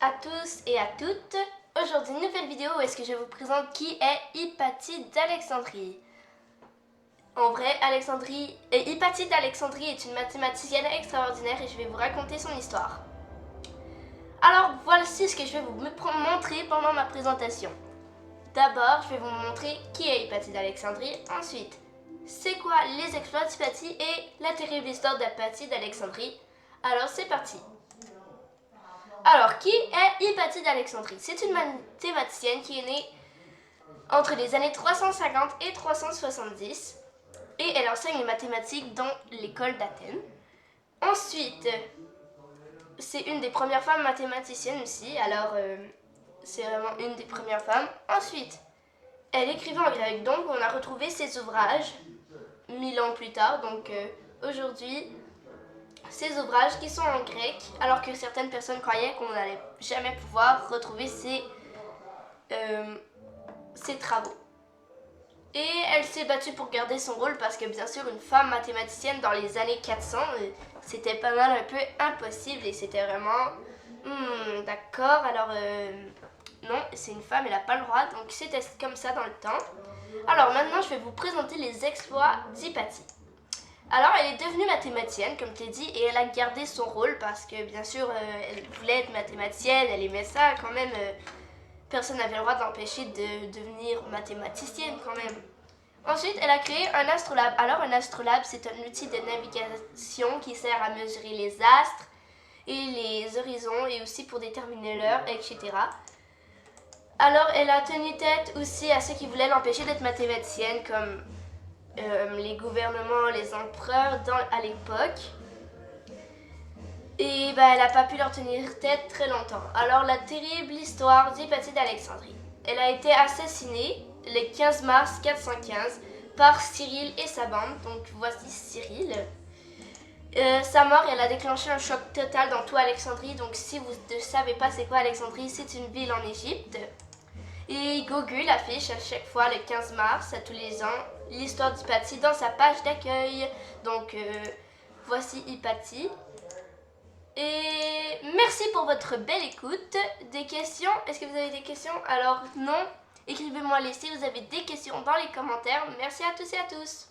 à tous et à toutes. Aujourd'hui, une nouvelle vidéo où est-ce que je vous présente qui est Hypatie d'Alexandrie. En vrai, Hypatie d'Alexandrie est une mathématicienne extraordinaire et je vais vous raconter son histoire. Alors, voici ce que je vais vous montrer pendant ma présentation. D'abord, je vais vous montrer qui est Hypatie d'Alexandrie. Ensuite, c'est quoi les exploits d'Hypatie et la terrible histoire d'Hypatie d'Alexandrie. Alors, c'est parti. Alors, qui est Hypatie d'Alexandrie? C'est une mathématicienne qui est née entre les années 350 et 370 et elle enseigne les mathématiques dans l'école d'Athènes. Ensuite, c'est une des premières femmes mathématiciennes aussi, alors c'est vraiment une des premières femmes. Ensuite, elle écrivait en grec, donc on a retrouvé ses ouvrages 1000 ans plus tard, donc aujourd'hui, ces ouvrages qui sont en grec, alors que certaines personnes croyaient qu'on n'allait jamais pouvoir retrouver ces travaux. Et elle s'est battue pour garder son rôle parce que bien sûr une femme mathématicienne dans les années 400, c'était pas mal un peu impossible et c'était vraiment d'accord, alors non, c'est une femme, elle n'a pas le droit, donc c'était comme ça dans le temps. Alors maintenant je vais vous présenter les exploits d'Hypatie. Alors, elle est devenue mathématicienne, comme je l'ai dit, et elle a gardé son rôle parce que, bien sûr, elle voulait être mathématicienne, elle aimait ça quand même. Personne n'avait le droit d'empêcher de devenir mathématicienne quand même. Ensuite, elle a créé un astrolabe. Alors, un astrolabe, c'est un outil de navigation qui sert à mesurer les astres et les horizons et aussi pour déterminer l'heure, etc. Alors, elle a tenu tête aussi à ceux qui voulaient l'empêcher d'être mathématicienne, comme les gouvernements, les empereurs à l'époque. Et elle n'a pas pu leur tenir tête très longtemps. Alors la terrible histoire d'Hypatie d'Alexandrie. Elle a été assassinée le 15 mars 415 par Cyril et sa bande. Donc voici Cyril. Sa mort, elle a déclenché un choc total dans tout Alexandrie. Donc si vous ne savez pas c'est quoi Alexandrie, c'est une ville en Égypte. Et Google affiche à chaque fois le 15 mars, à tous les ans, l'histoire d'Hypatie dans sa page d'accueil. Donc, voici Hypatie. Et merci pour votre belle écoute. Des questions? Est-ce que vous avez des questions? Alors non, écrivez-moi si vous avez des questions dans les commentaires. Merci à tous et à tous.